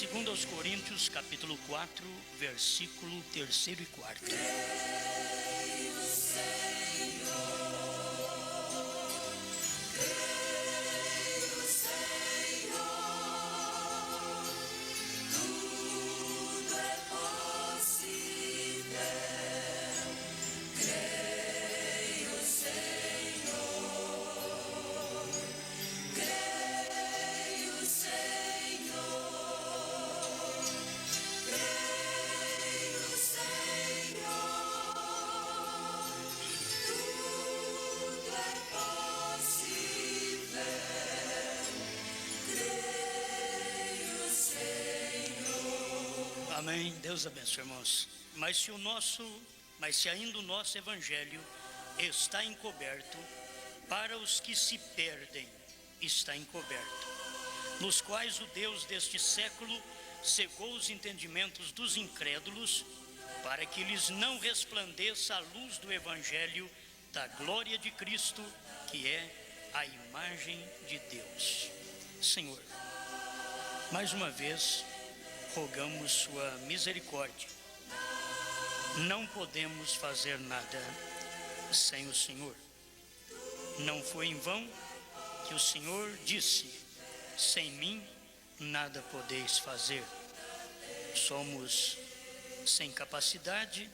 Segundo aos Coríntios, capítulo 4, versículo 3 e 4. Amém. Deus abençoe, irmãos. Mas se ainda o nosso evangelho está encoberto, para os que se perdem está encoberto, nos quais o Deus deste século cegou os entendimentos dos incrédulos, para que lhes não resplandeça a luz do evangelho da glória de Cristo, que é a imagem de Deus. Senhor, mais uma vez rogamos sua misericórdia. Não podemos fazer nada sem o Senhor. Não foi em vão que o Senhor disse: sem mim nada podeis fazer. Somos sem capacidade,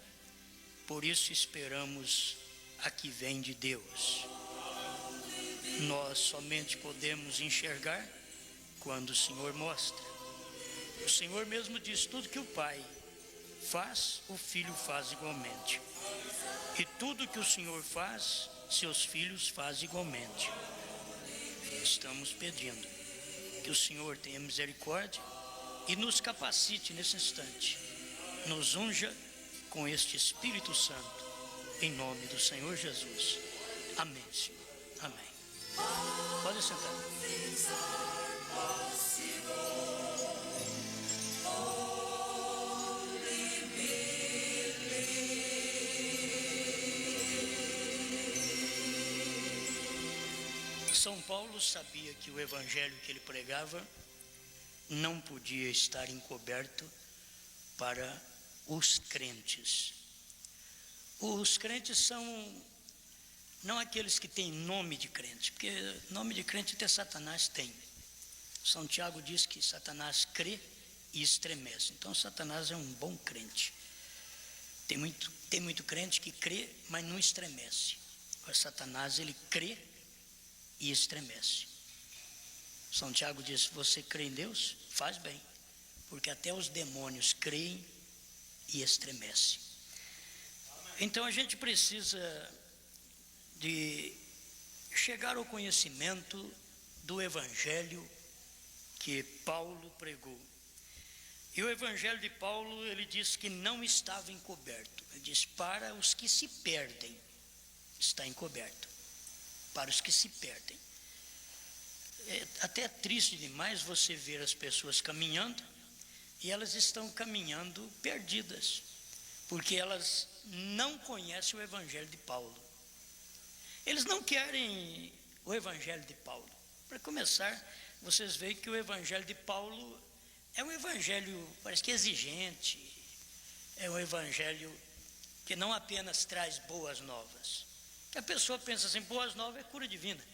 por isso esperamos a que vem de Deus. Nós somente podemos enxergar quando o Senhor mostra. O Senhor mesmo diz: tudo que o Pai faz, o Filho faz igualmente. E tudo que o Senhor faz, seus filhos fazem igualmente. Estamos pedindo que o Senhor tenha misericórdia e nos capacite nesse instante. Nos unja com este Espírito Santo, em nome do Senhor Jesus. Amém, Senhor. Amém. Pode sentar. São Paulo sabia que o evangelho que ele pregava não podia estar encoberto para os crentes. Os crentes são não aqueles que têm nome de crente, porque nome de crente até Satanás tem. São Tiago diz que Satanás crê e estremece. Então Satanás é um bom crente. Tem muito crente que crê, mas não estremece. Agora Satanás, ele crê e estremece. São Tiago diz: se você crê em Deus, faz bem, porque até os demônios creem e estremecem. Então a gente precisa de chegar ao conhecimento do evangelho que Paulo pregou. E o evangelho de Paulo, ele diz que não estava encoberto. Ele diz: para os que se perdem está encoberto. Para os que se perdem. É até triste demais você ver as pessoas caminhando e elas estão caminhando perdidas, porque elas não conhecem o evangelho de Paulo. Eles não querem o evangelho de Paulo. Para começar, vocês veem que o evangelho de Paulo é um evangelho, parece que exigente, é um evangelho que não apenas traz boas novas. Que a pessoa pensa assim: boas novas é cura divina,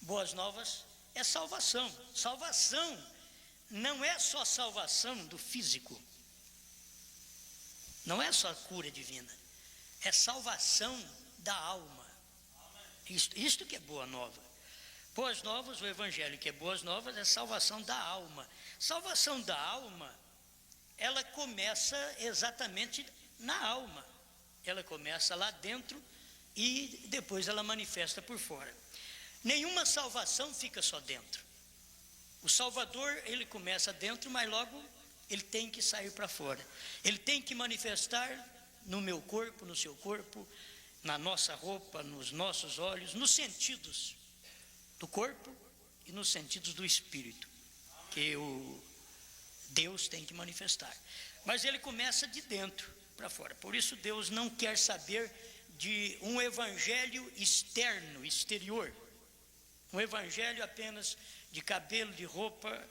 boas novas é salvação. Salvação não é só salvação do físico, não é só cura divina, é salvação da alma. Isto que é boa nova. Boas novas, o evangelho que é boas novas é salvação da alma. Salvação da alma, ela começa exatamente na alma. Ela começa lá dentro e depois ela manifesta por fora. Nenhuma salvação fica só dentro. O Salvador, ele começa dentro, mas logo ele tem que sair para fora. Ele tem que manifestar no meu corpo, no seu corpo, na nossa roupa, nos nossos olhos, nos sentidos do corpo e nos sentidos do espírito, que o Deus tem que manifestar. Mas ele começa de dentro para fora. Por isso Deus não quer saber de um evangelho externo, exterior. Um evangelho apenas de cabelo, de roupa,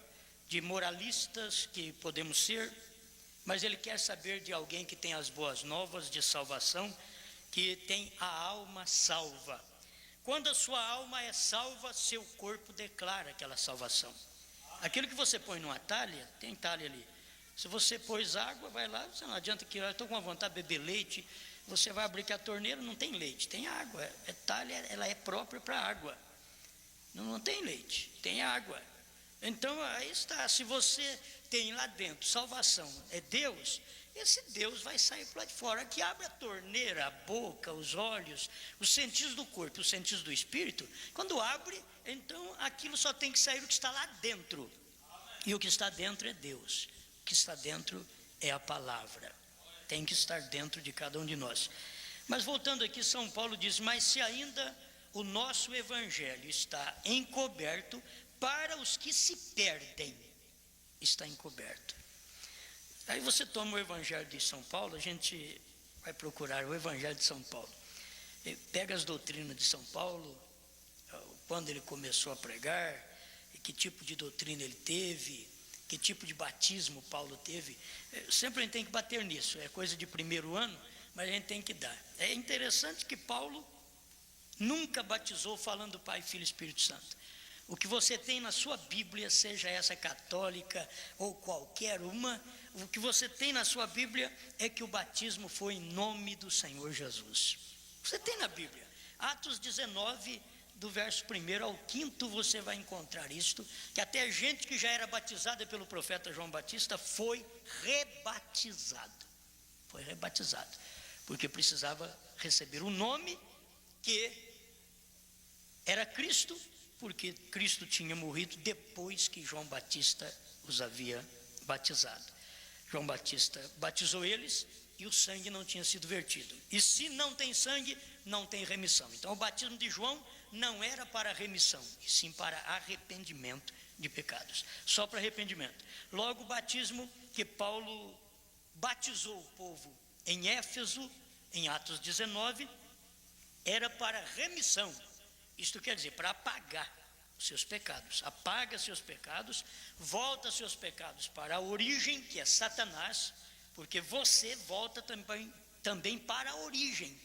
de moralistas que podemos ser, mas ele quer saber de alguém que tem as boas novas de salvação, que tem a alma salva. Quando a sua alma é salva, seu corpo declara aquela salvação. Aquilo que você põe numa talha, tem talha ali. Se você pôs água, vai lá, você não adianta que eu estou com vontade de beber leite, você vai abrir que a torneira não tem leite, tem água. É talha, ela é própria para água. Não tem leite, tem água. Então aí está, se você tem lá dentro salvação, é Deus, esse Deus vai sair para lá de fora, que abre a torneira, a boca, os olhos, os sentidos do corpo, os sentidos do espírito. Quando abre, então aquilo só tem que sair o que está lá dentro, e o que está dentro é Deus, o que está dentro é a palavra, tem que estar dentro de cada um de nós. Mas voltando aqui, São Paulo diz: mas se ainda o nosso evangelho está encoberto, para os que se perdem, está encoberto. Aí você toma o evangelho de São Paulo, a gente vai procurar o evangelho de São Paulo, pega as doutrinas de São Paulo, quando ele começou a pregar, que tipo de doutrina ele teve, que tipo de batismo Paulo teve. Sempre a gente tem que bater nisso, é coisa de primeiro ano, mas a gente tem que dar. É interessante que Paulo nunca batizou falando Pai, Filho e Espírito Santo. O que você tem na sua Bíblia, seja essa católica ou qualquer uma, o que você tem na sua Bíblia é que o batismo foi em nome do Senhor Jesus. Você tem na Bíblia. Atos 19, do verso 1 ao 5, você vai encontrar isto, que até gente que já era batizada pelo profeta João Batista foi rebatizado. Foi rebatizado, porque precisava receber o nome que era Cristo, porque Cristo tinha morrido depois que João Batista os havia batizado. João Batista batizou eles e o sangue não tinha sido vertido. E se não tem sangue, não tem remissão. Então o batismo de João não era para remissão, e sim para arrependimento de pecados. Só para arrependimento. Logo, o batismo que Paulo batizou o povo em Éfeso, em Atos 19, era para remissão. Isto quer dizer, para apagar os seus pecados. Apaga seus pecados, volta seus pecados para a origem, que é Satanás, porque você volta também para a origem,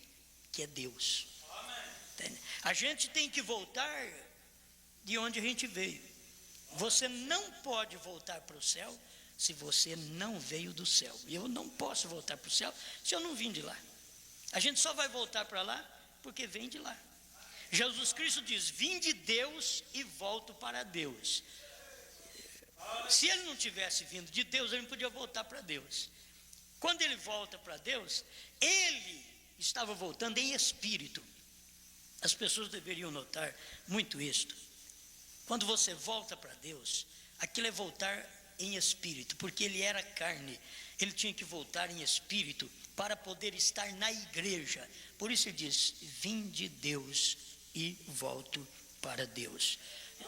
que é Deus. Entende? A gente tem que voltar de onde a gente veio. Você não pode voltar para o céu se você não veio do céu. Eu não posso voltar para o céu se eu não vim de lá. A gente só vai voltar para lá porque vem de lá. Jesus Cristo diz: vim de Deus e volto para Deus. Se ele não tivesse vindo de Deus, ele não podia voltar para Deus. Quando ele volta para Deus, ele estava voltando em espírito. As pessoas deveriam notar muito isto. Quando você volta para Deus, aquilo é voltar em espírito, porque ele era carne, ele tinha que voltar em espírito para poder estar na igreja. Por isso ele diz: vim de Deus e volto para Deus.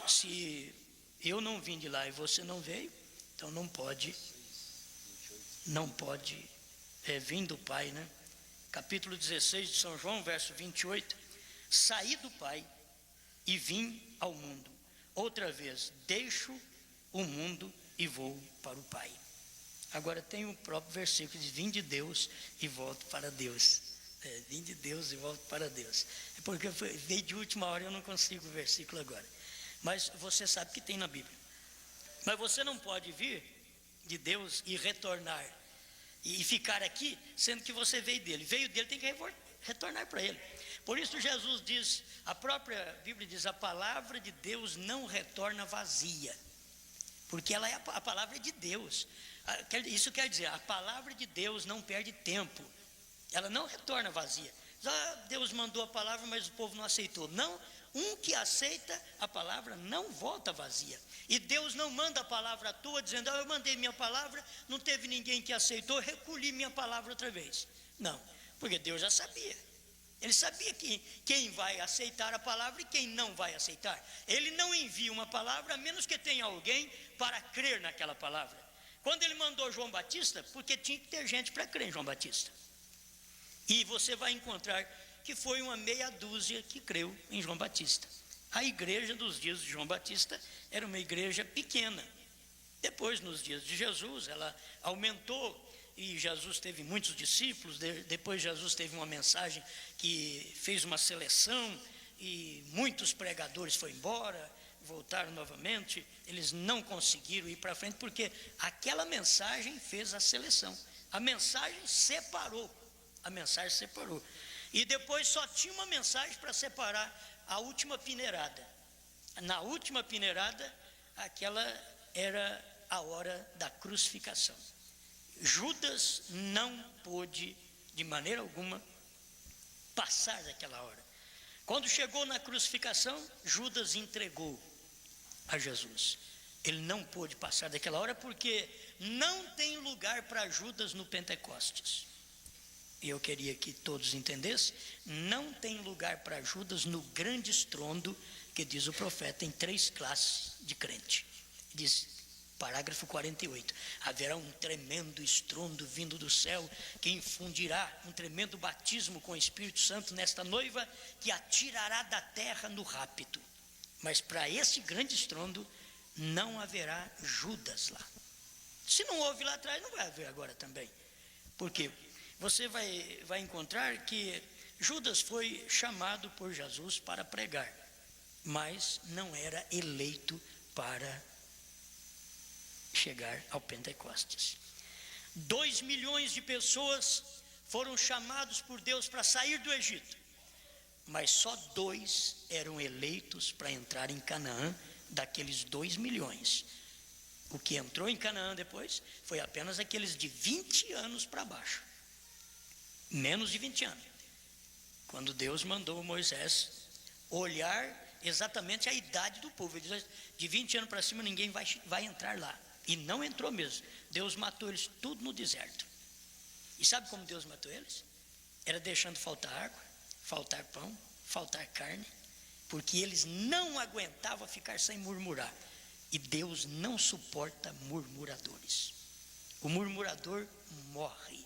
Se eu não vim de lá e você não veio, então não pode vir do Pai, né? Capítulo 16 de São João, verso 28: saí do Pai e vim ao mundo, outra vez deixo o mundo e vou para o Pai. Agora tem o próprio versículo de vim de Deus e volto para Deus. Vim de Deus e volto para Deus. É porque veio de última hora, eu não consigo o versículo agora. Mas você sabe que tem na Bíblia. Mas você não pode vir de Deus e retornar e ficar aqui, sendo que você veio dele. Veio dele, tem que retornar para ele. Por isso Jesus diz, a própria Bíblia diz: a palavra de Deus não retorna vazia, porque ela é a palavra de Deus. Isso quer dizer, a palavra de Deus não perde tempo. Ela não retorna vazia. Deus mandou a palavra, mas o povo não aceitou. Não, um que aceita a palavra não volta vazia. E Deus não manda a palavra à toa, dizendo: eu mandei minha palavra, não teve ninguém que aceitou, recolhi minha palavra outra vez. Não, porque Deus já sabia. Ele sabia quem vai aceitar a palavra e quem não vai aceitar. Ele não envia uma palavra a menos que tenha alguém para crer naquela palavra. Quando ele mandou João Batista, porque tinha que ter gente para crer em João Batista. E você vai encontrar que foi uma meia dúzia que creu em João Batista. A igreja dos dias de João Batista era uma igreja pequena. Depois, nos dias de Jesus, ela aumentou e Jesus teve muitos discípulos. Depois Jesus teve uma mensagem que fez uma seleção e muitos pregadores foram embora, voltaram novamente. Eles não conseguiram ir para frente porque aquela mensagem fez a seleção. A mensagem separou. E depois só tinha uma mensagem para separar a última peneirada. Na última peneirada, aquela era a hora da crucificação. Judas não pôde, de maneira alguma, passar daquela hora. Quando chegou na crucificação, Judas entregou a Jesus. Ele não pôde passar daquela hora porque não tem lugar para Judas no Pentecostes. E eu queria que todos entendessem, não tem lugar para Judas no grande estrondo que diz o profeta em 3 classes de crente. Diz, parágrafo 48, haverá um tremendo estrondo vindo do céu que infundirá um tremendo batismo com o Espírito Santo nesta noiva que atirará da terra no rapto. Mas para esse grande estrondo não haverá Judas lá. Se não houve lá atrás, não vai haver agora também. Por quê? Você vai encontrar que Judas foi chamado por Jesus para pregar, mas não era eleito para chegar ao Pentecostes. 2 milhões de pessoas foram chamados por Deus para sair do Egito, mas só 2 eram eleitos para entrar em Canaã daqueles 2 milhões. O que entrou em Canaã depois foi apenas aqueles de 20 anos para baixo. Menos de 20 anos. Quando Deus mandou Moisés olhar exatamente a idade do povo. Ele diz, de 20 anos para cima ninguém vai entrar lá. E não entrou mesmo. Deus matou eles tudo no deserto. E sabe como Deus matou eles? Era deixando faltar água, faltar pão, faltar carne, porque eles não aguentavam ficar sem murmurar. E Deus não suporta murmuradores. O murmurador morre.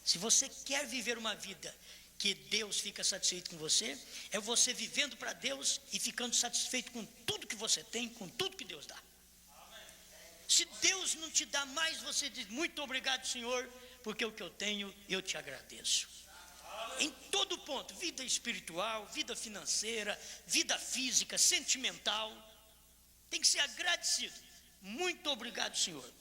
Se você quer viver uma vida que Deus fica satisfeito com você, é você vivendo para Deus e ficando satisfeito com tudo que você tem, com tudo que Deus dá. Se Deus não te dá mais, você diz, muito obrigado, Senhor, porque o que eu tenho, eu te agradeço. Em todo ponto, vida espiritual, vida financeira, vida física, sentimental, tem que ser agradecido. Muito obrigado, Senhor.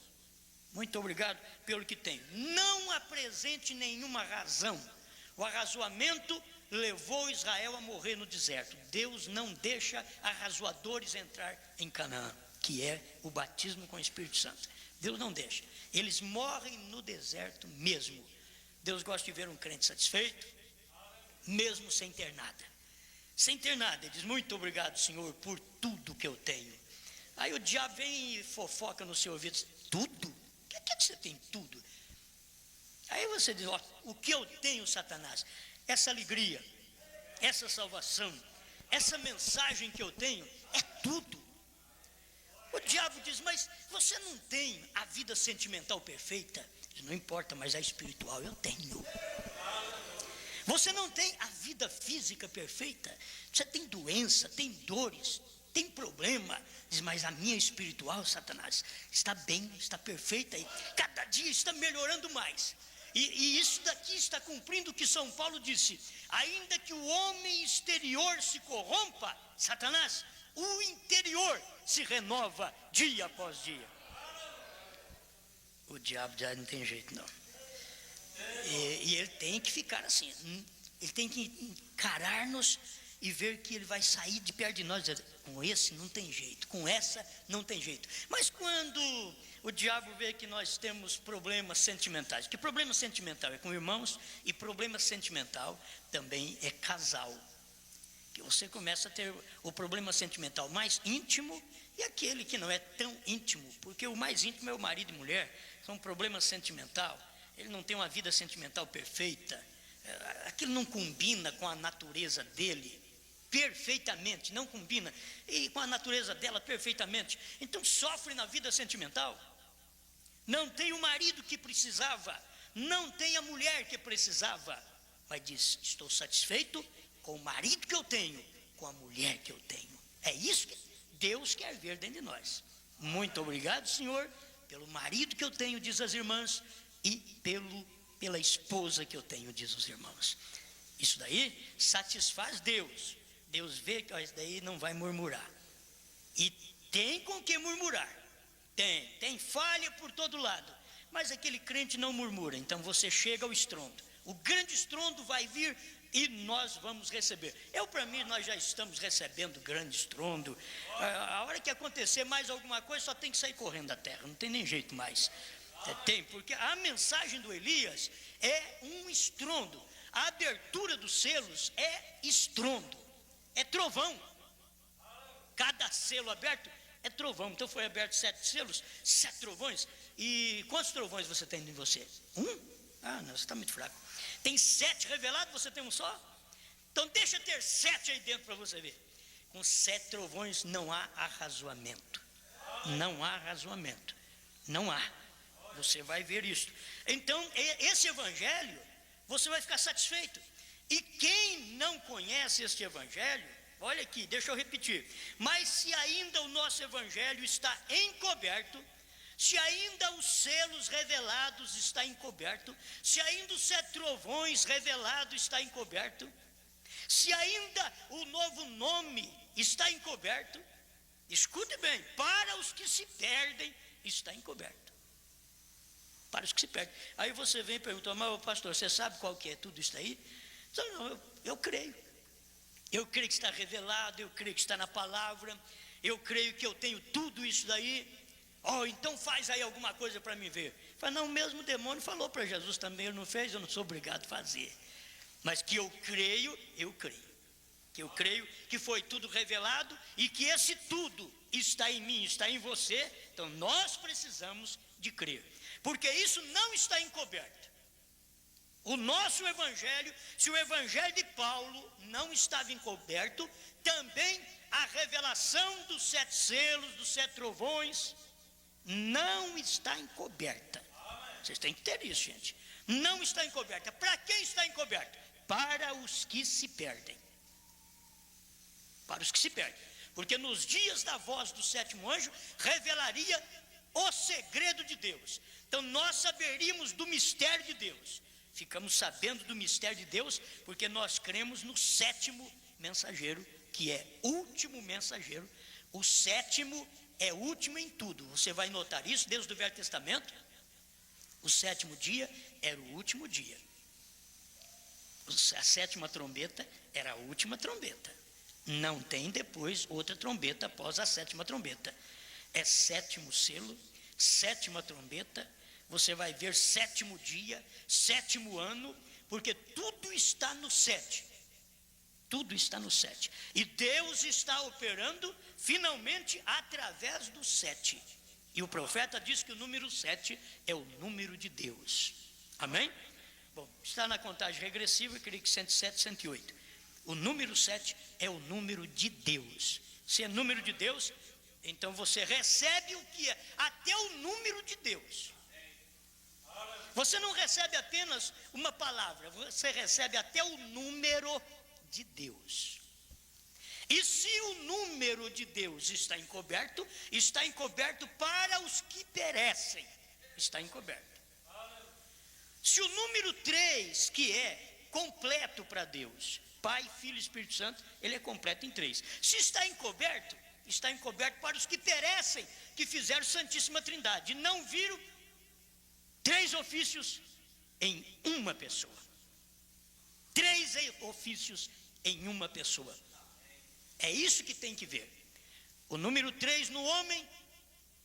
Muito obrigado pelo que tenho. Não apresente nenhuma razão. O arrazoamento levou Israel a morrer no deserto. Deus não deixa arrazoadores entrar em Canaã, que é o batismo com o Espírito Santo. Deus não deixa. Eles morrem no deserto mesmo. Deus gosta de ver um crente satisfeito, mesmo sem ter nada. Sem ter nada. Ele diz, muito obrigado, Senhor, por tudo que eu tenho. Aí o diabo vem e fofoca no seu ouvido. Tudo? O que você tem tudo? Aí você diz, ó, o que eu tenho, Satanás? Essa alegria, essa salvação, essa mensagem que eu tenho, é tudo. O diabo diz, mas você não tem a vida sentimental perfeita? Diz, não importa, mas a espiritual eu tenho. Você não tem a vida física perfeita? Você tem doença, tem dores, tem problema. Diz, mas a minha espiritual, Satanás, está bem, está perfeita e cada dia está melhorando mais. E isso daqui está cumprindo o que São Paulo disse, ainda que o homem exterior se corrompa, Satanás, o interior se renova dia após dia. O diabo já não tem jeito não. E ele tem que ficar assim, ele tem que encarar-nos e ver que ele vai sair de perto de nós, dizer, com esse não tem jeito, com essa não tem jeito. Mas quando o diabo vê que nós temos problemas sentimentais, que problema sentimental é com irmãos e problema sentimental também é casal, que você começa a ter o problema sentimental mais íntimo e aquele que não é tão íntimo, porque o mais íntimo é o marido e mulher, é um problema sentimental, ele não tem uma vida sentimental perfeita, aquilo não combina com a natureza dele perfeitamente, não combina e com a natureza dela perfeitamente, então sofre na vida sentimental, não tem o marido que precisava, não tem a mulher que precisava, mas diz, estou satisfeito com o marido que eu tenho, com a mulher que eu tenho. É isso que Deus quer ver dentro de nós. Muito obrigado, Senhor, pelo marido que eu tenho, diz as irmãs, e pela esposa que eu tenho, diz os irmãos. Isso daí satisfaz Deus. Deus vê que isso daí não vai murmurar. E tem com que murmurar. Tem falha por todo lado. Mas aquele crente não murmura. Então você chega ao estrondo. O grande estrondo vai vir e nós vamos receber. Para mim, nós já estamos recebendo grande estrondo. A hora que acontecer mais alguma coisa, só tem que sair correndo da terra. Não tem nem jeito mais. Porque a mensagem do Elias é um estrondo. A abertura dos selos é estrondo. É trovão. Cada selo aberto é trovão. Então foi aberto 7 selos, 7 trovões. E quantos trovões você tem em você? 1? Ah, não, você está muito fraco. Tem 7 revelados, você tem um só? Então deixa ter 7 aí dentro para você ver. Com 7 trovões não há arrazoamento. Não há arrazoamento. Não há. Você vai ver isso. Então esse evangelho, você vai ficar satisfeito. E quem não conhece este evangelho, olha aqui, deixa eu repetir. Mas se ainda o nosso evangelho está encoberto, se ainda os selos revelados está encoberto, se ainda os 7 trovões revelados está encoberto, se ainda o novo nome está encoberto, escute bem, para os que se perdem está encoberto. Para os que se perdem. Aí você vem e pergunta, mas pastor, você sabe qual que é tudo isso aí? Não, eu creio. Eu creio que está revelado, eu creio que está na palavra, eu creio que eu tenho tudo isso daí. Então faz aí alguma coisa para me ver. Fala, não, o mesmo demônio falou para Jesus também, ele não fez, eu não sou obrigado a fazer. Mas que eu creio. Que eu creio que foi tudo revelado e que esse tudo está em mim, está em você. Então nós precisamos de crer, porque isso não está encoberto. O nosso evangelho, se o evangelho de Paulo não estava encoberto, também a revelação dos 7 selos, dos 7 trovões, não está encoberta. Vocês têm que ter isso, gente. Não está encoberta. Para quem está encoberta? Para os que se perdem. Para os que se perdem. Porque nos dias da voz do 7º anjo, revelaria o segredo de Deus. Então nós saberíamos do mistério de Deus. Ficamos sabendo do mistério de Deus porque nós cremos no 7º mensageiro, que é último mensageiro. O 7º é último em tudo. Você vai notar isso desde o Velho Testamento. O 7º dia era o último dia. A 7ª trombeta era a última trombeta. Não tem depois outra trombeta após a 7ª trombeta. É 7º selo, 7ª trombeta. Você vai ver 7º dia, 7º ano, porque tudo está no 7. Tudo está no 7. E Deus está operando finalmente através do 7. E o profeta diz que o número 7 é o número de Deus. Amém? Bom, está na contagem regressiva, eu creio que 107, 108. O número 7 é o número de Deus. Se é número de Deus, então você recebe o que é, até o número de Deus. Você não recebe apenas uma palavra, você recebe até o número de Deus. E se o número de Deus está encoberto para os que perecem. Está encoberto. Se o número 3, que é completo para Deus, Pai, Filho e Espírito Santo, ele é completo em 3. Se está encoberto para os que perecem, que fizeram Santíssima Trindade, e não viram 3 ofícios em uma pessoa. 3 ofícios em uma pessoa. É isso que tem que ver. O número 3 no homem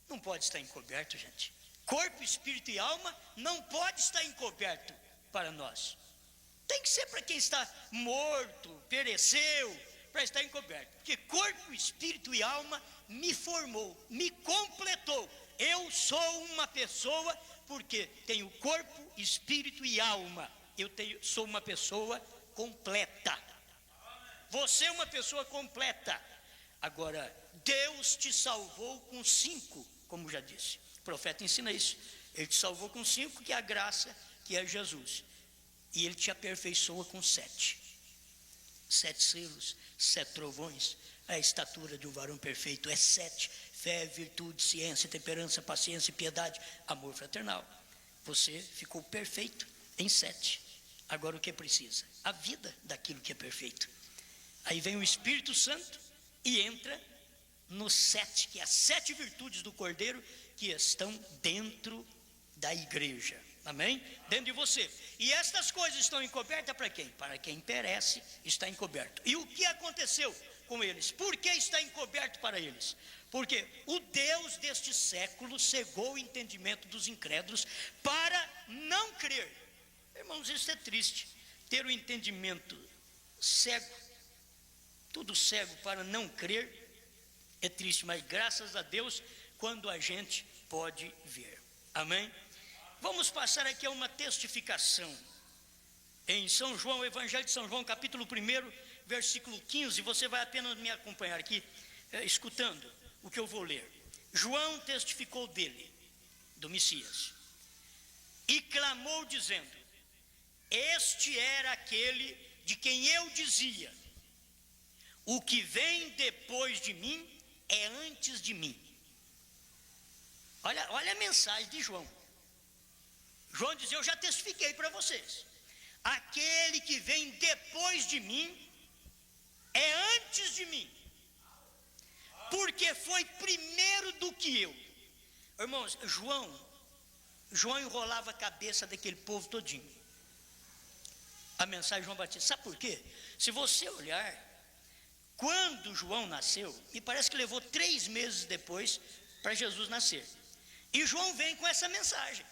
não pode estar encoberto, gente. Corpo, espírito e alma não pode estar encoberto para nós. Tem que ser para quem está morto, pereceu, para estar encoberto. Porque corpo, espírito e alma me formou, me completou. Eu sou uma pessoa porque tenho corpo, espírito e alma. Sou uma pessoa completa. Você é uma pessoa completa. Agora, Deus te salvou com 5, como já disse. O profeta ensina isso. Ele te salvou com 5, que é a graça, que é Jesus. E ele te aperfeiçoa com 7. 7 selos, 7 trovões. A estatura de um varão perfeito é 7. fé, virtude, ciência, temperança, paciência, piedade, amor fraternal. Você ficou perfeito em 7. Agora o que precisa? A vida daquilo que é perfeito. Aí vem o Espírito Santo e entra no 7, que é as 7 virtudes do Cordeiro que estão dentro da igreja. Amém? Dentro de você. E estas coisas estão encobertas para quem? Para quem perece, está encoberto. E o que aconteceu com eles? Por que está encoberto para eles? Porque o Deus deste século cegou o entendimento dos incrédulos para não crer. Irmãos, isso é triste. Ter o entendimento cego, tudo cego para não crer, é triste, mas graças a Deus, quando a gente pode ver. Amém? Vamos passar aqui a uma testificação. Em São João, Evangelho de São João, capítulo 1, versículo 15, você vai apenas me acompanhar aqui, escutando o que eu vou ler. João testificou dele, do Messias, e clamou dizendo: este era aquele de quem eu dizia, o que vem depois de mim é antes de mim. Olha a mensagem de João. João diz: eu já testifiquei para vocês, aquele que vem depois de mim é antes de mim, porque foi primeiro do que eu. Irmãos, João enrolava a cabeça daquele povo todinho. A mensagem de João Batista, sabe por quê? Se você olhar, quando João nasceu, me parece que levou 3 meses depois para Jesus nascer. E João vem com essa mensagem.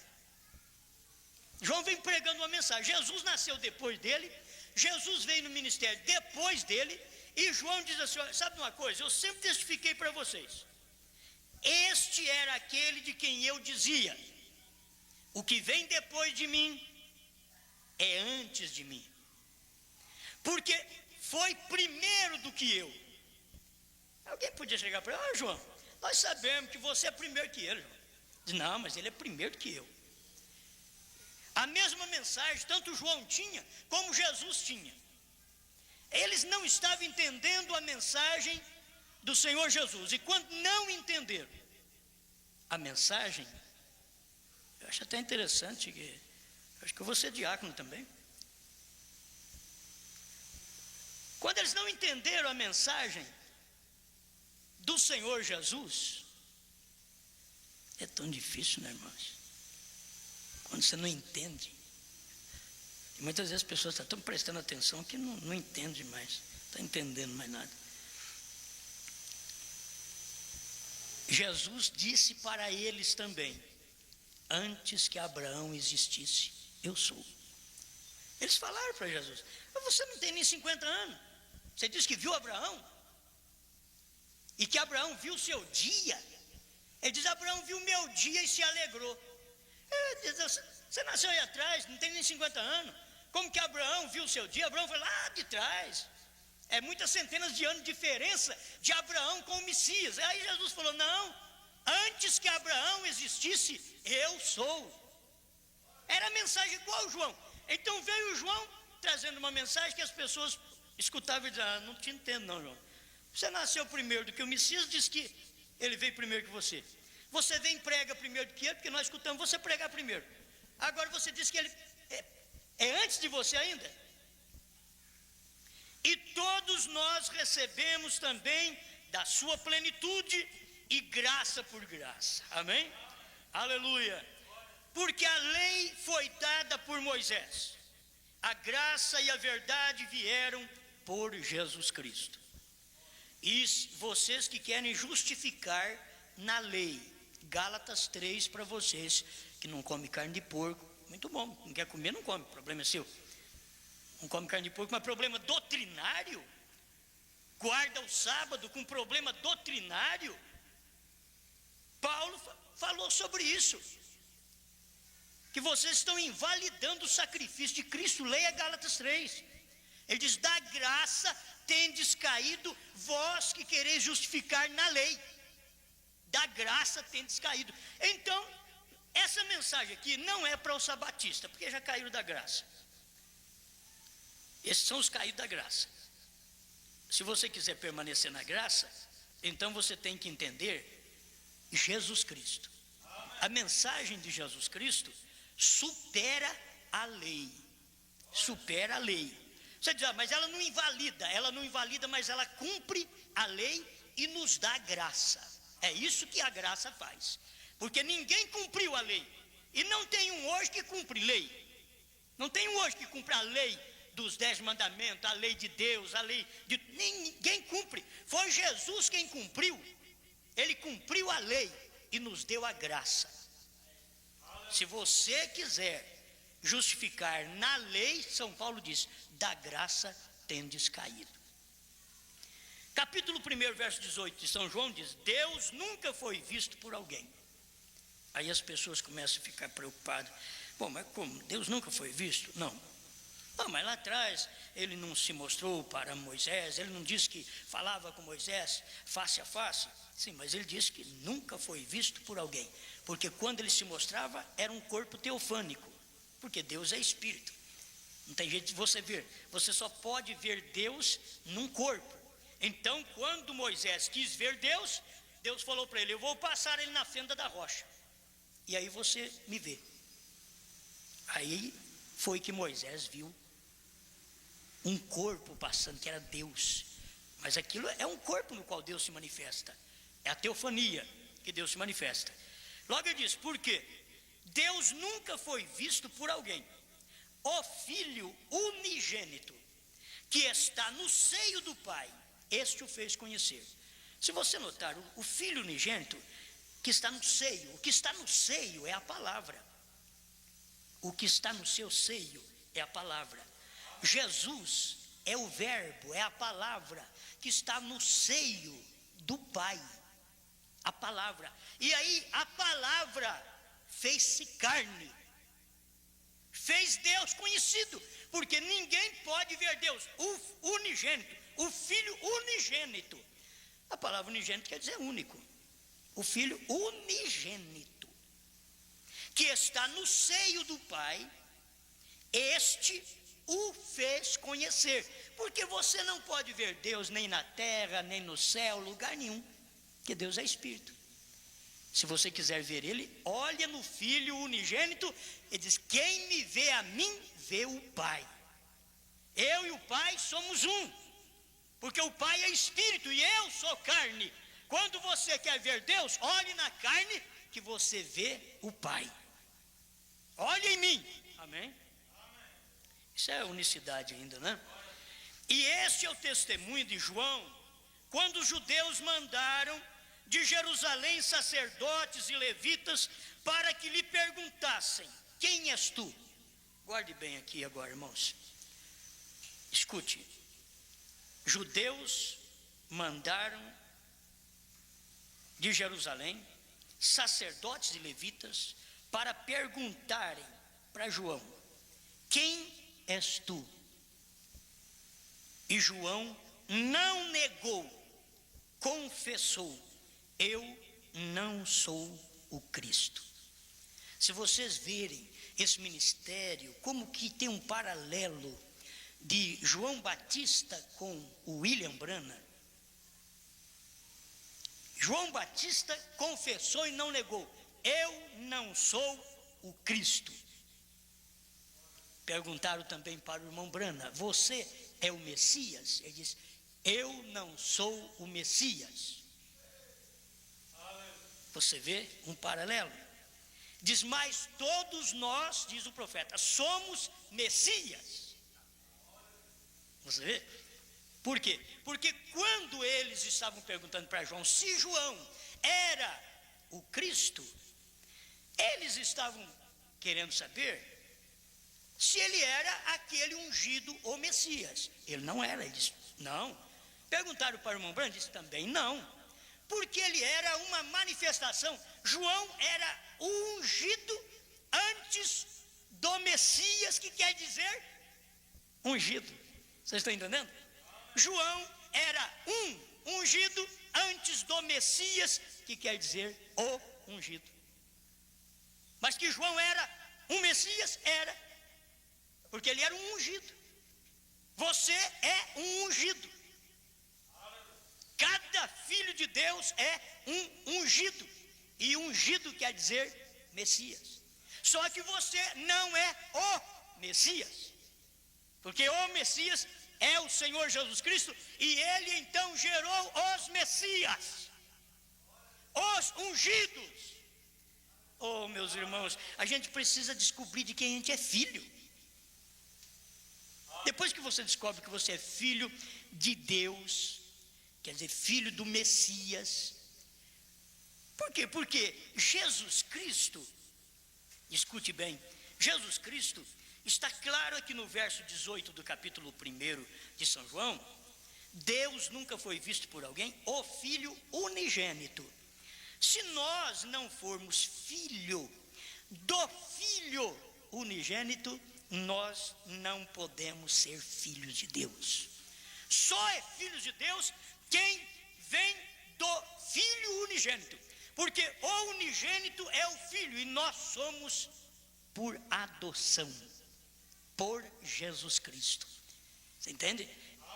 João vem pregando uma mensagem. Jesus nasceu depois dele, Jesus veio no ministério depois dele, e João diz assim: sabe uma coisa, eu sempre testifiquei para vocês, este era aquele de quem eu dizia, o que vem depois de mim é antes de mim, porque foi primeiro do que eu. Alguém podia chegar para ele: João, nós sabemos que você é primeiro que ele. João diz: não, mas ele é primeiro que eu. A mesma mensagem, tanto João tinha, como Jesus tinha. Eles não estavam entendendo a mensagem do Senhor Jesus. E quando não entenderam a mensagem, eu acho até interessante, acho que eu vou ser diácono também. Quando eles não entenderam a mensagem do Senhor Jesus, é tão difícil, né, irmãos? Quando você não entende, e muitas vezes as pessoas estão prestando atenção que não entende mais, não está entendendo mais nada. Jesus disse para eles também: antes que Abraão existisse, eu sou. Eles falaram para Jesus: mas você não tem nem 50 anos, você disse que viu Abraão, e que Abraão viu o seu dia. Ele diz: Abraão viu o meu dia e se alegrou. Você nasceu aí atrás, não tem nem 50 anos. Como que Abraão viu o seu dia? Abraão foi lá de trás. É muitas centenas de anos de diferença de Abraão com o Messias. Aí Jesus falou: não, antes que Abraão existisse, eu sou. Era a mensagem igual ao João. Então veio o João trazendo uma mensagem que as pessoas escutavam e diziam: não te entendo não, João. Você nasceu primeiro do que o Messias, diz que ele veio primeiro que você. Você vem e prega primeiro do que ele, porque nós escutamos você pregar primeiro. Agora você diz que ele é antes de você ainda. E todos nós recebemos também da sua plenitude e graça por graça. Amém? Aleluia. Porque a lei foi dada por Moisés, a graça e a verdade vieram por Jesus Cristo. E vocês que querem justificar na lei, Gálatas 3 para vocês que não comem carne de porco, muito bom, não quer comer, não come, problema é seu. Não come carne de porco, mas problema doutrinário, guarda o sábado com problema doutrinário. Paulo falou sobre isso, que vocês estão invalidando o sacrifício de Cristo. Leia Gálatas 3, ele diz: da graça tendes caído, vós que quereis justificar na lei, da graça tendes caído. Então, essa mensagem aqui não é para os sabatistas, porque já caíram da graça. Esses são os caídos da graça. Se você quiser permanecer na graça, então você tem que entender Jesus Cristo. A mensagem de Jesus Cristo supera a lei. Supera a lei. Você diz, mas ela não invalida, mas ela cumpre a lei e nos dá graça. É isso que a graça faz. Porque ninguém cumpriu a lei. E não tem um hoje que cumpre lei. Não tem um hoje que cumpre a lei dos 10 mandamentos, a lei de Deus, a lei de... Ninguém cumpre. Foi Jesus quem cumpriu. Ele cumpriu a lei e nos deu a graça. Se você quiser justificar na lei, São Paulo diz, da graça tendes caído. Capítulo 1, verso 18 de São João diz, Deus nunca foi visto por alguém. Aí as pessoas começam a ficar preocupadas. Bom, mas como? Deus nunca foi visto? Não. Mas lá atrás ele não se mostrou para Moisés, ele não disse que falava com Moisés face a face. Sim, mas ele disse que nunca foi visto por alguém. Porque quando ele se mostrava, era um corpo teofânico. Porque Deus é espírito. Não tem jeito de você ver. Você só pode ver Deus num corpo. Então, quando Moisés quis ver Deus, Deus falou para ele, eu vou passar ele na fenda da rocha. E aí você me vê. Aí foi que Moisés viu um corpo passando, que era Deus. Mas aquilo é um corpo no qual Deus se manifesta. É a teofania que Deus se manifesta. Logo ele diz, por quê? Deus nunca foi visto por alguém. O Filho unigênito, que está no seio do Pai, este o fez conhecer. Se você notar, o Filho unigênito, que está no seio, o que está no seio é a palavra. O que está no seu seio é a palavra. Jesus é o verbo, é a palavra que está no seio do Pai. A palavra. E aí a palavra fez-se carne. Fez Deus conhecido. Porque ninguém pode ver Deus. O unigênito, o Filho unigênito. A palavra unigênito quer dizer único. O Filho unigênito, que está no seio do Pai, este o fez conhecer. Porque você não pode ver Deus nem na terra, nem no céu, lugar nenhum. Porque Deus é Espírito. Se você quiser ver Ele, olha no Filho unigênito e diz, quem me vê a mim, vê o Pai. Eu e o Pai somos um. Porque o Pai é Espírito e eu sou carne. Quando você quer ver Deus, olhe na carne que você vê o Pai. Olhe em mim. Amém? Isso é unicidade ainda, né? E esse é o testemunho de João, quando os judeus mandaram de Jerusalém sacerdotes e levitas para que lhe perguntassem, quem és tu? Guarde bem aqui agora, irmãos. Escute. Judeus mandaram de Jerusalém sacerdotes e levitas para perguntarem para João, quem és tu? E João não negou, confessou, eu não sou o Cristo. Se vocês verem esse ministério, como que tem um paralelo de João Batista com o William Branham. João Batista confessou e não negou, eu não sou o Cristo. Perguntaram também para o irmão Branham, você é o Messias? Ele disse, eu não sou o Messias. Você vê um paralelo? Diz, mas todos nós, diz o profeta, somos Messias. Você vê? Por quê? Porque quando eles estavam perguntando para João se João era o Cristo, eles estavam querendo saber se ele era aquele ungido ou Messias. Ele não era, ele disse, não. Perguntaram para o irmão Branham, disse também não. Porque ele era uma manifestação. João era o ungido antes do Messias, que quer dizer ungido. Vocês estão entendendo? João era um ungido antes do Messias, que quer dizer o ungido. Mas que João era um Messias, era. Porque ele era um ungido. Você é um ungido. Cada filho de Deus é um ungido. E ungido quer dizer Messias. Só que você não é o Messias. Porque o Messias é o Senhor Jesus Cristo. E ele então gerou os Messias, os ungidos. Oh, meus irmãos, a gente precisa descobrir de quem a gente é filho. Depois que você descobre que você é filho de Deus, quer dizer, filho do Messias. Por quê? Porque Jesus Cristo, escute bem, Jesus Cristo, está claro aqui no verso 18 do capítulo 1 de São João, Deus nunca foi visto por alguém, o Filho unigênito. Se nós não formos filho do Filho unigênito, nós não podemos ser filhos de Deus. Só é filhos de Deus quem vem do Filho unigênito, porque o unigênito é o Filho e nós somos por adoção, por Jesus Cristo. Você entende?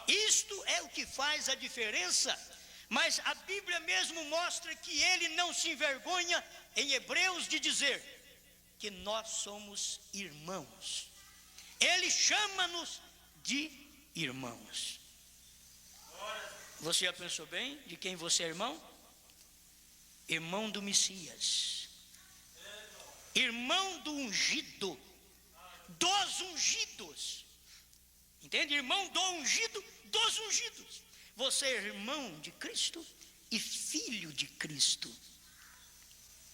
Isto é o que faz a diferença. Mas a Bíblia mesmo mostra que ele não se envergonha em Hebreus de dizer que nós somos irmãos. Ele chama-nos de irmãos. Você já pensou bem de quem você é irmão? Irmão do Messias, irmão do ungido, dos ungidos. Entende? Irmão do ungido, dos ungidos. Você é irmão de Cristo e filho de Cristo.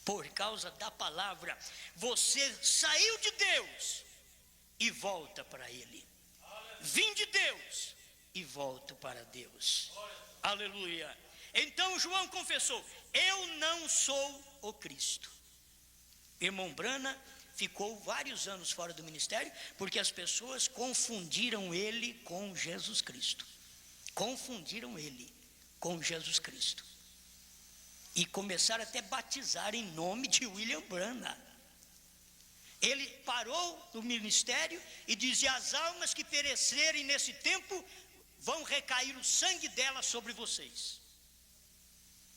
Por causa da palavra, você saiu de Deus e volta para Ele. Vim de Deus e volto para Deus. Aleluia. Então João confessou: eu não sou o Cristo. Irmão Brana ficou vários anos fora do ministério porque as pessoas confundiram ele com Jesus Cristo. Confundiram ele com Jesus Cristo. E começaram até a batizar em nome de William Branham. Ele parou no ministério e dizia: as almas que perecerem nesse tempo, vão recair o sangue delas sobre vocês.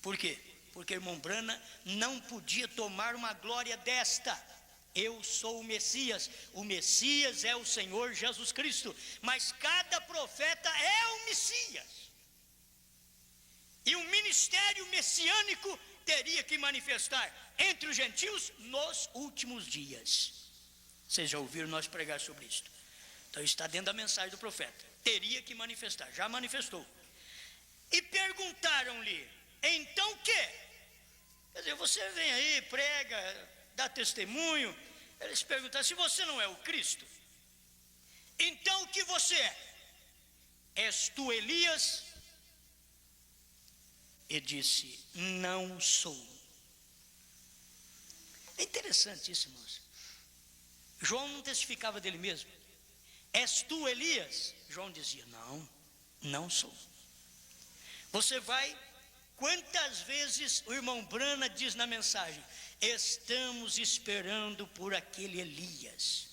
Por quê? Porque irmão Branham não podia tomar uma glória desta. Eu sou o Messias é o Senhor Jesus Cristo, mas cada profeta é o Messias. E o ministério messiânico teria que manifestar entre os gentios nos últimos dias. Vocês já ouviram nós pregar sobre isso? Então está dentro da mensagem do profeta. Teria que manifestar, já manifestou. E perguntaram-lhe: então o quê? Quer dizer, você vem aí, prega, dá testemunho. Eles perguntaram: se você não é o Cristo, então o que você é? És tu Elias? E disse: não sou. É interessante isso, irmãos. João não testificava dele mesmo. És tu Elias? João dizia: não, não sou. Você vai, quantas vezes o irmão Brana diz na mensagem: estamos esperando por aquele Elias.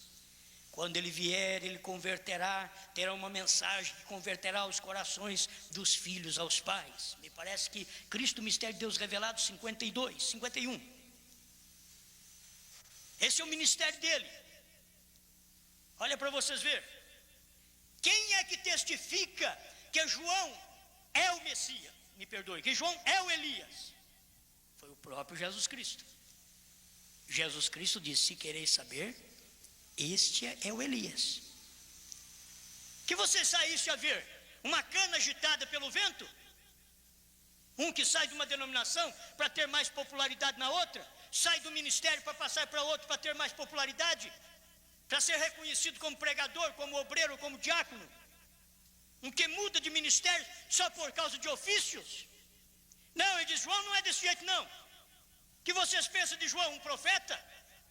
Quando ele vier, ele converterá, terá uma mensagem que converterá os corações dos filhos aos pais. Me parece que Cristo, Mistério de Deus Revelado, 52, 51. Esse é o ministério dele. Olha para vocês verem. Quem é que testifica que João é o Messias? Me perdoe, que João é o Elias? Foi o próprio Jesus Cristo. Jesus Cristo disse: se quereis saber, este é o Elias. Que você saísse a ver uma cana agitada pelo vento? Um que sai de uma denominação para ter mais popularidade na outra, sai do ministério para passar para outro para ter mais popularidade, para ser reconhecido como pregador, como obreiro, como diácono. Um que muda de ministério só por causa de ofícios. Não, ele diz: João não é desse jeito não. Que vocês pensam de João, um profeta?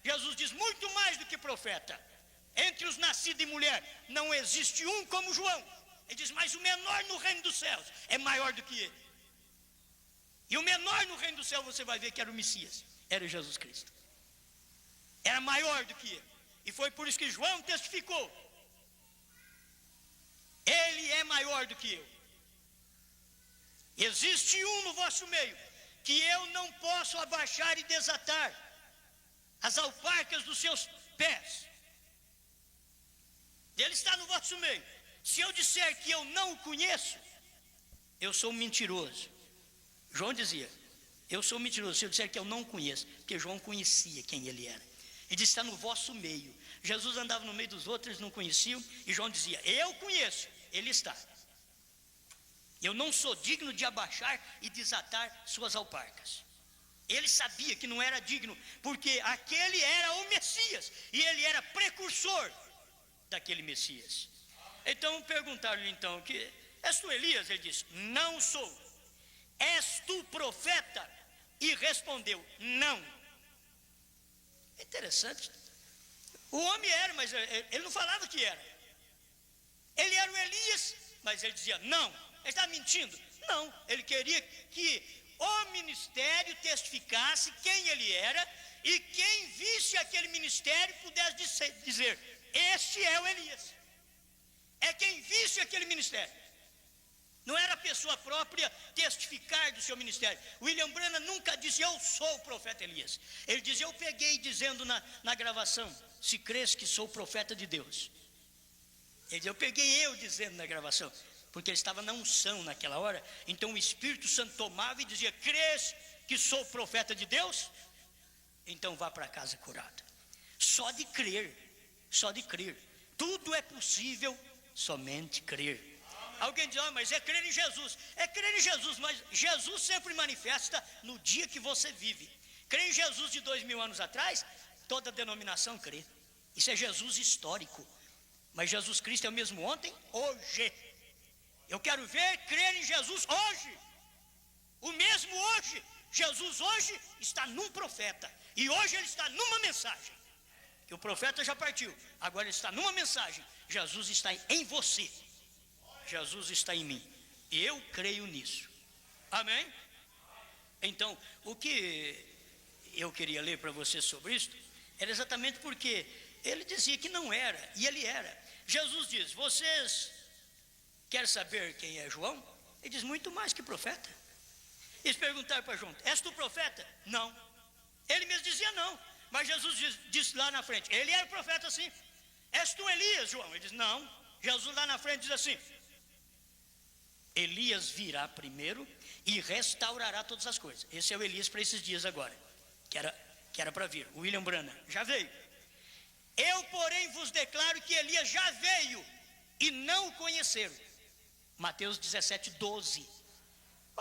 Jesus diz: muito mais do que profeta. Entre os nascidos de mulher não existe um como João. Ele diz: mas o menor no reino dos céus é maior do que ele. E o menor no reino do céu, você vai ver que era o Messias, era Jesus Cristo. Era maior do que ele. E foi por isso que João testificou: ele é maior do que eu. Existe um no vosso meio que eu não posso abaixar e desatar as alparcas dos seus pés. Ele está no vosso meio. Se eu disser que eu não o conheço, eu sou mentiroso. João dizia, eu sou mentiroso se eu disser que eu não o conheço, porque João conhecia quem ele era. Ele disse, está no vosso meio. Jesus andava no meio dos outros, eles não conheciam, e João dizia, eu conheço, ele está. Eu não sou digno de abaixar e desatar suas alparcas. Ele sabia que não era digno, porque aquele era o Messias, e ele era precursor daquele Messias. Então perguntaram-lhe então, que és tu Elias? Ele disse, não sou. És tu profeta? E respondeu, não. É interessante. O homem era, mas ele não falava que era. Ele era o Elias, mas ele dizia, não. Ele está mentindo? Não, ele queria que o ministério testificasse quem ele era, e quem visse aquele ministério pudesse dizer, este é o Elias. É quem visse aquele ministério. Não era a pessoa própria testificar do seu ministério. William Branham nunca disse, eu sou o profeta Elias. Ele diz, eu peguei dizendo na gravação, se crês que sou o profeta de Deus. Ele diz, eu peguei eu dizendo na gravação, porque ele estava na unção naquela hora. Então o Espírito Santo tomava e dizia, crês que sou o profeta de Deus? Então vá para casa curado. Só de crer, só de crer. Tudo é possível, somente crer. Alguém diz, mas é crer em Jesus. É crer em Jesus, mas Jesus sempre manifesta no dia que você vive. Crer em Jesus de 2000 anos atrás, toda denominação crê. Isso é Jesus histórico. Mas Jesus Cristo é o mesmo ontem, hoje. Eu quero ver crer em Jesus hoje. O mesmo hoje. Jesus hoje está num profeta. E hoje ele está numa mensagem. Que o profeta já partiu. Agora ele está numa mensagem. Jesus está em você. Jesus está em mim. E eu creio nisso. Amém? Então, o que eu queria ler para você sobre isso era exatamente porque ele dizia que não era, e ele era. Jesus diz, vocês querem saber quem é João? Ele diz, muito mais que profeta. Eles perguntaram para João, és tu profeta? Não. Ele mesmo dizia não, mas Jesus disse lá na frente, ele era profeta sim. És tu Elias, João? Ele diz, não. Jesus lá na frente diz assim, Elias virá primeiro e restaurará todas as coisas. Esse é o Elias para esses dias agora, que era para vir. O William Branham já veio. Eu, porém, vos declaro que Elias já veio e não o conheceram. Mateus 17, 12.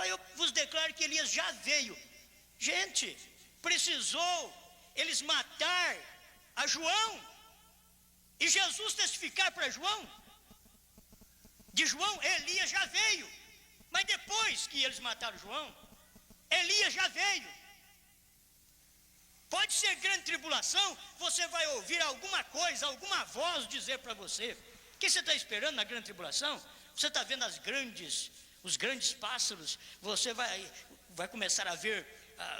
Eu vos declaro que Elias já veio. Gente, precisou eles matar a João e Jesus testificar para João. De João, Elias já veio. Mas depois que eles mataram João, Elias já veio. Pode ser grande tribulação, você vai ouvir alguma coisa, alguma voz dizer para você. O que você está esperando na grande tribulação? Você está vendo os grandes pássaros, você vai começar a ver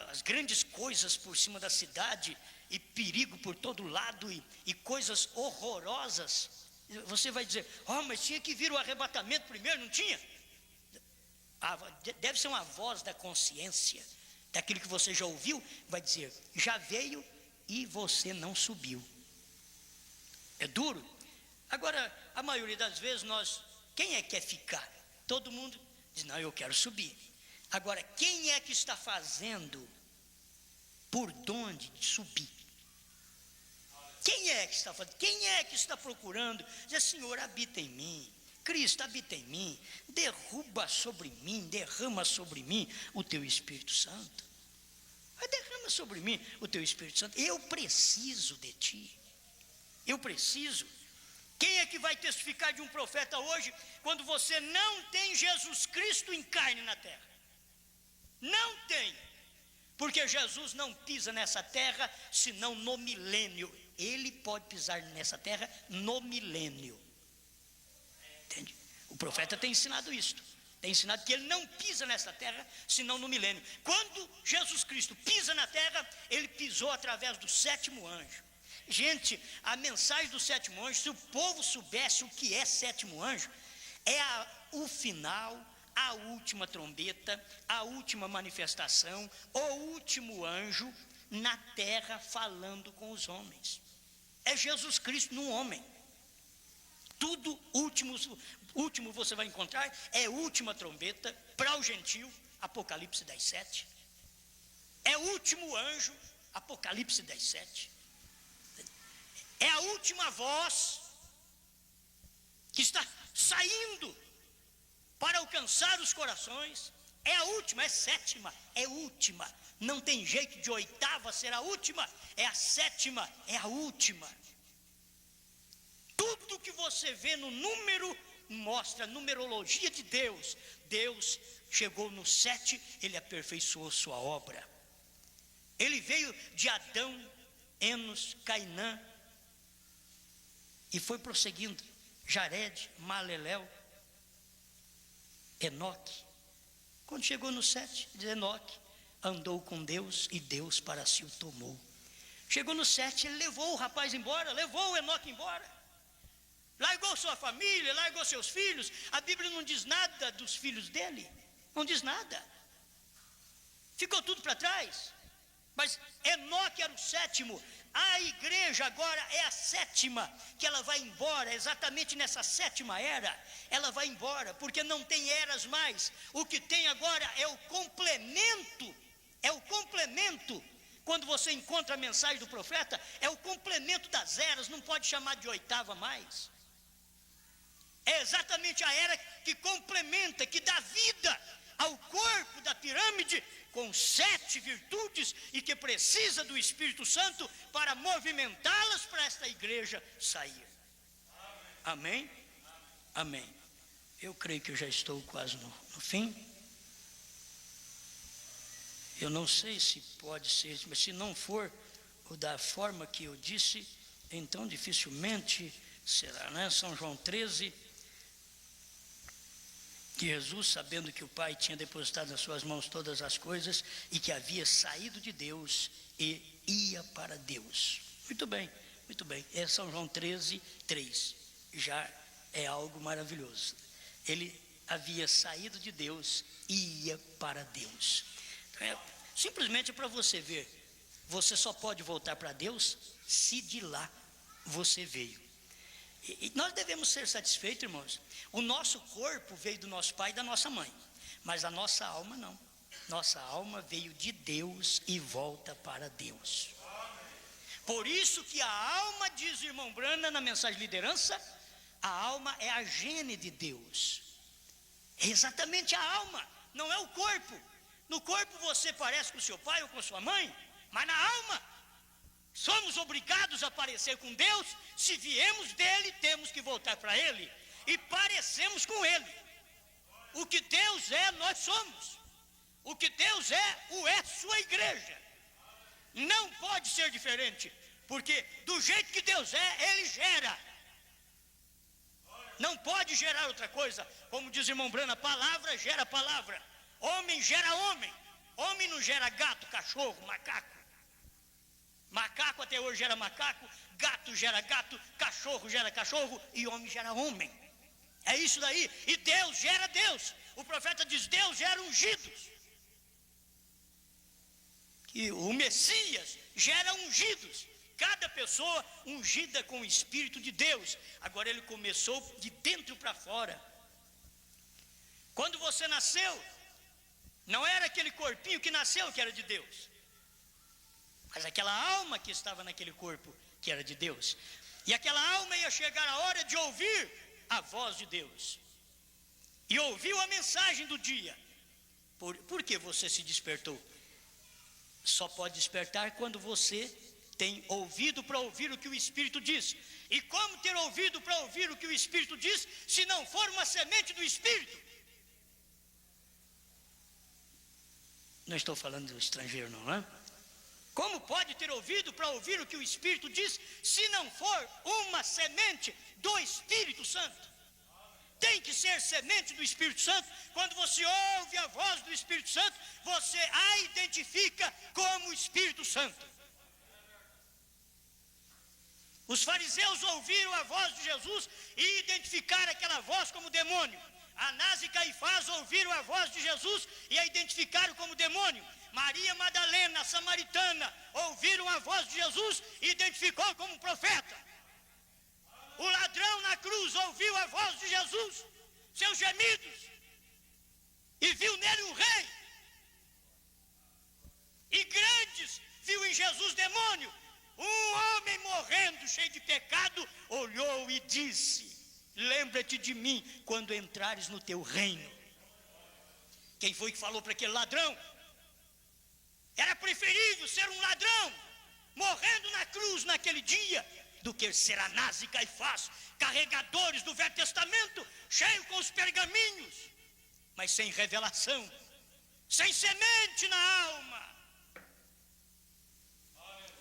as grandes coisas por cima da cidade, e perigo por todo lado, e coisas horrorosas. Você vai dizer, mas tinha que vir o arrebatamento primeiro, não tinha? Deve ser uma voz da consciência, daquilo que você já ouviu, vai dizer, já veio e você não subiu. É duro. Agora, a maioria das vezes quem é que quer ficar? Todo mundo diz, não, eu quero subir. Agora, quem é que está fazendo por onde subir? Quem é que está fazendo? Quem é que está procurando? Diz, Senhor, habita em mim. Cristo, habita em mim. Derrama sobre mim o teu Espírito Santo. Derrama sobre mim o teu Espírito Santo. Eu preciso de ti. Eu preciso. Quem é que vai testificar de um profeta hoje, quando você não tem Jesus Cristo em carne na terra? Não tem. Porque Jesus não pisa nessa terra, senão no milênio. Ele pode pisar nessa terra no milênio. Entende? O profeta tem ensinado isto. Tem ensinado que ele não pisa nessa terra, senão no milênio. Quando Jesus Cristo pisa na terra, ele pisou através do sétimo anjo. Gente, a mensagem do sétimo anjo, se o povo soubesse o que é sétimo anjo, é o final, a última trombeta, a última manifestação, o último anjo na terra falando com os homens. É Jesus Cristo no homem. Tudo último você vai encontrar é última trombeta para o gentio, Apocalipse 10:7. É o último anjo, Apocalipse 10:7. É a última voz que está saindo para alcançar os corações. É a última, é sétima, é última. Não tem jeito de oitava ser a última. É a sétima, é a última. Tudo que você vê no número mostra a numerologia de Deus. Deus chegou no 7, ele aperfeiçoou sua obra. Ele veio de Adão, Enos, Cainã e foi prosseguindo. Jared, Maleleu, Enoque. Quando chegou no 7, diz Enoque andou com Deus e Deus para si o tomou. Chegou no 7, ele levou o rapaz embora, levou o Enoque embora. Largou sua família, largou seus filhos. A Bíblia não diz nada dos filhos dele, não diz nada. Ficou tudo para trás. Mas Enoque era o 7º. A igreja agora é a 7ª, que ela vai embora, exatamente nessa 7ª era, ela vai embora, porque não tem eras mais. O que tem agora é o complemento, quando você encontra a mensagem do profeta, é o complemento das eras, não pode chamar de oitava mais. É exatamente a era que complementa, que dá vida ao corpo da pirâmide, com 7 virtudes e que precisa do Espírito Santo para movimentá-las para esta igreja sair. Amém? Amém. Eu creio que eu já estou quase no fim. Eu não sei se pode ser, mas se não for ou da forma que eu disse, então dificilmente será, né? São João 13. Que Jesus, sabendo que o Pai tinha depositado nas suas mãos todas as coisas e que havia saído de Deus e ia para Deus. Muito bem, muito bem. É São João 13:3. Já é algo maravilhoso. Ele havia saído de Deus e ia para Deus. Então, simplesmente para você ver, você só pode voltar para Deus se de lá você veio. E nós devemos ser satisfeitos, irmãos. O nosso corpo veio do nosso pai e da nossa mãe, mas a nossa alma não. Nossa alma veio de Deus e volta para Deus. Por isso que a alma, diz o irmão Brana na mensagem de liderança, a alma é a gene de Deus. É exatamente a alma, não é o corpo. No corpo você parece com o seu pai ou com sua mãe, mas na alma somos obrigados a parecer com Deus. Se viemos dele, temos que voltar para ele e parecemos com ele. O que Deus é, nós somos. O que Deus é sua igreja. Não pode ser diferente, porque do jeito que Deus é, ele gera. Não pode gerar outra coisa. Como diz o irmão Brana, palavra gera palavra. Homem gera homem. Homem não gera gato, cachorro, macaco. Macaco até hoje gera macaco, gato gera gato, cachorro gera cachorro e homem gera homem. É isso daí. E Deus gera Deus. O profeta diz, Deus gera ungidos. E o Messias gera ungidos. Cada pessoa ungida com o Espírito de Deus. Agora ele começou de dentro para fora. Quando você nasceu, não era aquele corpinho que nasceu que era de Deus, mas aquela alma que estava naquele corpo que era de Deus. E aquela alma ia chegar a hora de ouvir a voz de Deus. E ouviu a mensagem do dia. Por que você se despertou? Só pode despertar quando você tem ouvido para ouvir o que o Espírito diz. E como ter ouvido para ouvir o que o Espírito diz, se não for uma semente do Espírito? Não estou falando do estrangeiro não, é? Como pode ter ouvido para ouvir o que o Espírito diz, se não for uma semente do Espírito Santo? Tem que ser semente do Espírito Santo. Quando você ouve a voz do Espírito Santo, você a identifica como Espírito Santo. Os fariseus ouviram a voz de Jesus e identificaram aquela voz como demônio. Anás e Caifás ouviram a voz de Jesus e a identificaram como demônio. Maria Madalena, a samaritana, ouviram a voz de Jesus e identificou como profeta. O ladrão na cruz ouviu a voz de Jesus, seus gemidos, e viu nele um rei. E grandes viu em Jesus demônio. Um homem morrendo, cheio de pecado, olhou e disse: lembra-te de mim quando entrares no teu reino. Quem foi que falou para aquele ladrão? Era preferível ser um ladrão morrendo na cruz naquele dia do que ser Anás e Caifás, carregadores do Velho Testamento, cheio com os pergaminhos, mas sem revelação, sem semente na alma.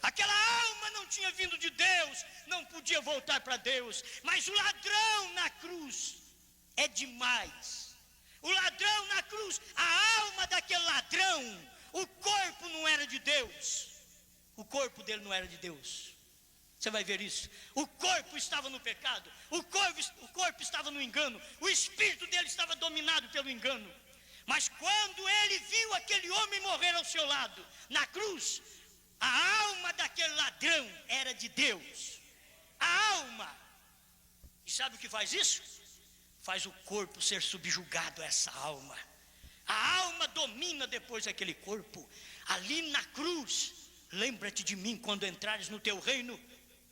Aquela alma não tinha vindo de Deus, não podia voltar para Deus. Mas o ladrão na cruz é demais. O ladrão na cruz, a alma daquele ladrão, o corpo não era de Deus. O corpo dele não era de Deus. Você vai ver isso. O corpo estava no pecado, o corpo estava no engano, o espírito dele estava dominado pelo engano. Mas quando ele viu aquele homem morrer ao seu lado, na cruz, a alma daquele ladrão era de Deus. A alma. E sabe o que faz isso? Faz o corpo ser subjugado a essa alma. A alma domina depois aquele corpo. Ali na cruz, lembra-te de mim quando entrares no teu reino.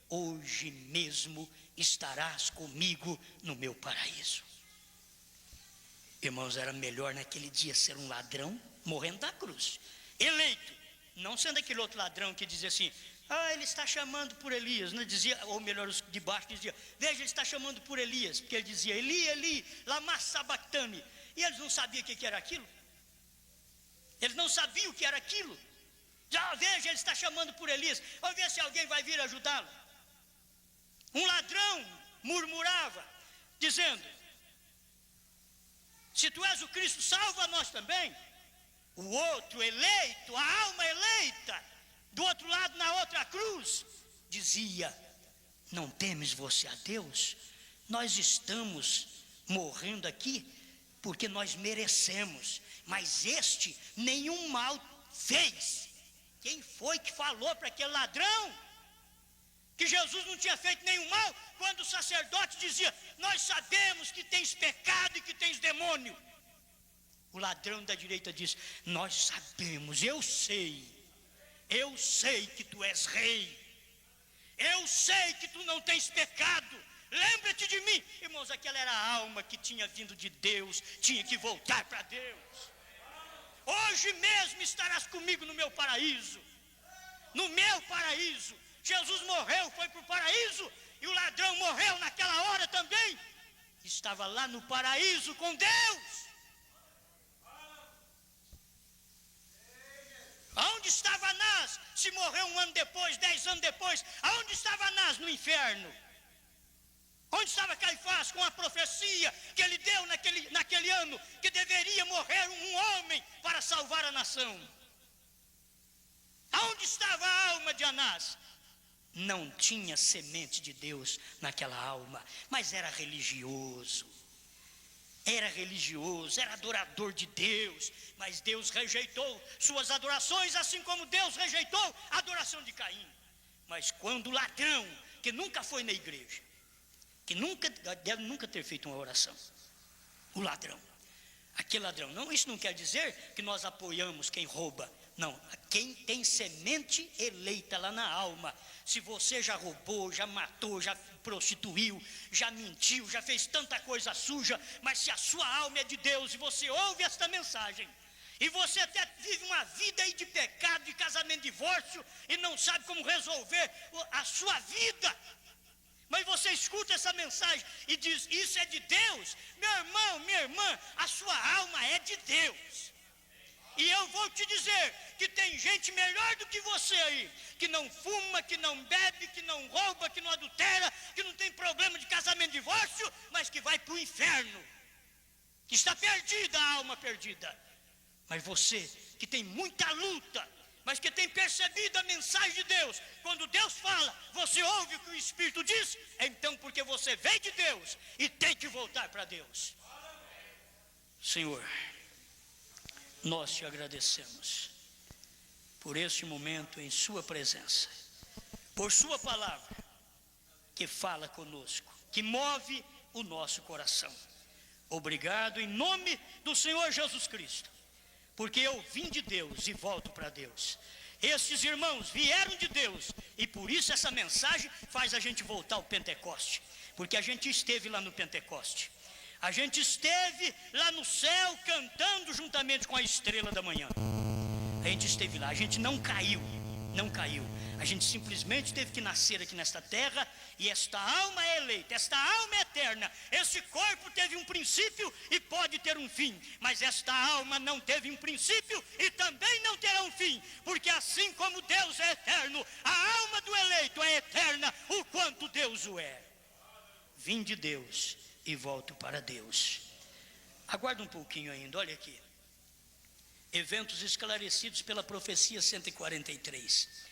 Hoje mesmo estarás comigo no meu paraíso. Irmãos, era melhor naquele dia ser um ladrão morrendo da cruz, eleito, não sendo aquele outro ladrão que dizia assim: ele está chamando por Elias, não dizia, ou melhor, os de baixo diziam: veja, ele está chamando por Elias, porque ele dizia: Eli, Eli, lama sabactani. E eles não sabiam o que era aquilo. Eles não sabiam o que era aquilo. Veja, ele está chamando por Elias. Vamos ver se alguém vai vir ajudá-lo. Um ladrão murmurava, dizendo: se tu és o Cristo, salva nós também. O outro eleito, a alma eleita, do outro lado, na outra cruz, dizia: não temes você a Deus? Nós estamos morrendo aqui porque nós merecemos, mas este nenhum mal fez. Quem foi que falou para aquele ladrão que Jesus não tinha feito nenhum mal, quando o sacerdote dizia: nós sabemos que tens pecado e que tens demônio? O ladrão da direita diz: nós sabemos, eu sei que tu és rei, eu sei que tu não tens pecado, lembra-te de mim. Irmãos, aquela era a alma que tinha vindo de Deus, tinha que voltar para Deus. Hoje mesmo estarás comigo no meu paraíso. No meu paraíso. Jesus morreu, foi para o paraíso, e o ladrão morreu naquela hora também. Estava lá no paraíso com Deus. Aonde estava Anás? Se morreu 1 ano depois, 10 anos depois, aonde estava Anás? No inferno. Onde estava Caifás com a profecia que ele deu naquele ano, que deveria morrer um homem para salvar a nação? Aonde estava a alma de Anás? Não tinha semente de Deus naquela alma, mas era religioso, era adorador de Deus, mas Deus rejeitou suas adorações, assim como Deus rejeitou a adoração de Caim. Mas quando o ladrão, que nunca foi na igreja, que deve nunca ter feito uma oração, aquele ladrão, não, isso não quer dizer que nós apoiamos quem rouba, não, quem tem semente eleita lá na alma. Se você já roubou, já matou, já prostituiu, já mentiu, já fez tanta coisa suja, mas se a sua alma é de Deus e você ouve esta mensagem, e você até vive uma vida aí de pecado, de casamento, divórcio, e não sabe como resolver a sua vida, mas você escuta essa mensagem e diz: isso é de Deus? Meu irmão, minha irmã, a sua alma é de Deus. E eu vou te dizer que tem gente melhor do que você aí, que não fuma, que não bebe, que não rouba, que não adultera, que não tem problema de casamento, divórcio, mas que vai para o inferno, que está perdida, a alma perdida. Mas você que tem muita luta, mas que tem percebido a mensagem de Deus, quando Deus fala, você ouve o que o Espírito diz, então porque você veio de Deus e tem que voltar para Deus. Senhor, nós te agradecemos por este momento em sua presença, por sua palavra que fala conosco, que move o nosso coração. Obrigado em nome do Senhor Jesus Cristo, porque eu vim de Deus e volto para Deus. Estes irmãos vieram de Deus e por isso essa mensagem faz a gente voltar ao Pentecoste, porque a gente esteve lá no Pentecoste. A gente esteve lá no céu cantando juntamente com a estrela da manhã. A gente esteve lá, a gente não caiu. A gente simplesmente teve que nascer aqui nesta terra. E esta alma é eleita, esta alma é eterna. Este corpo teve um princípio e pode ter um fim, mas esta alma não teve um princípio e também não terá um fim, porque assim como Deus é eterno, a alma do eleito é eterna, o quanto Deus o é. Vim de Deus e volto para Deus. Aguarda um pouquinho ainda, olha aqui. Eventos esclarecidos pela profecia 143.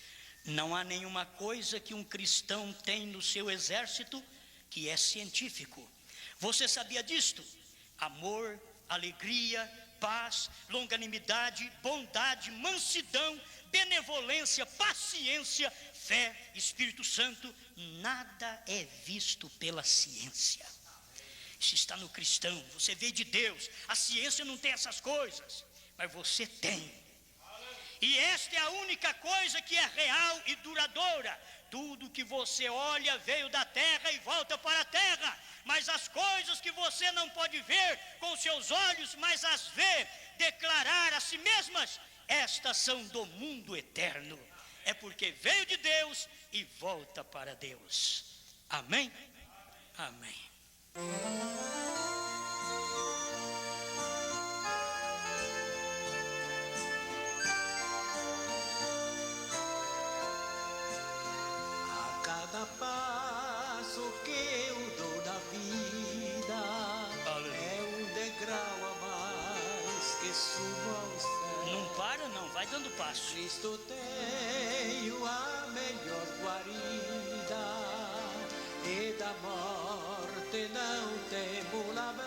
Não há nenhuma coisa que um cristão tem no seu exército que é científico. Você sabia disto? Amor, alegria, paz, longanimidade, bondade, mansidão, benevolência, paciência, fé, Espírito Santo, nada é visto pela ciência. Isso está no cristão. Você veio de Deus. A ciência não tem essas coisas, mas você tem. E esta é a única coisa que é real e duradoura. Tudo que você olha veio da terra e volta para a terra, mas as coisas que você não pode ver com seus olhos, mas as vê declarar a si mesmas, estas são do mundo eterno. É porque veio de Deus e volta para Deus. Amém? Amém. Cada passo que eu dou na vida é um degrau a mais que subo ao céu. Não para não, vai dando passo. Cristo tenho a melhor guarida e da morte não temo labéu.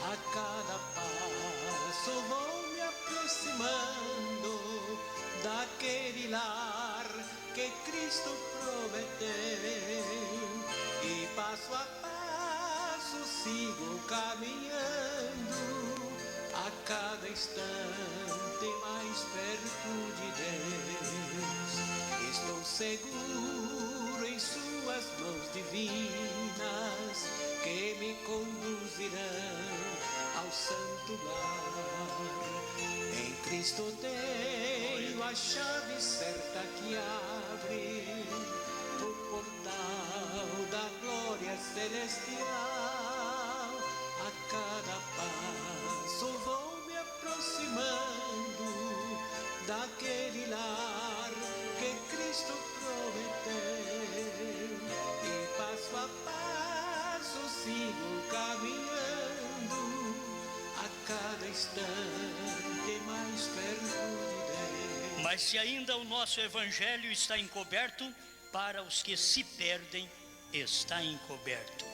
A cada passo vou me aproximando daquele lar que Cristo prometeu, e passo a passo sigo caminhando, a cada instante mais perto de Deus. Estou seguro em suas mãos divinas, que me conduzirão ao santo lar. Em Cristo tenho a chave certa que abre o portal da glória celestial. A cada passo vou me aproximando daquele lar que Cristo prometeu, e passo a passo sigo caminhando, a cada instante mais perto de Deus. Mas se ainda o nosso evangelho está encoberto, para os que se perdem está encoberto,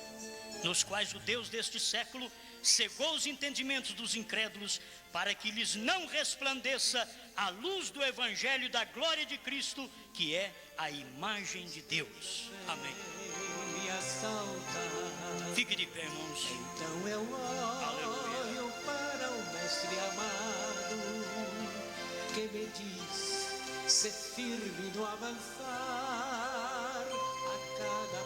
nos quais o Deus deste século cegou os entendimentos dos incrédulos, para que lhes não resplandeça a luz do evangelho da glória de Cristo, que é a imagem de Deus. Amém. Me assalta. Fique de pé, irmãos. Então eu olho para o Mestre amado, que me diz: ser firme no avançar, a cada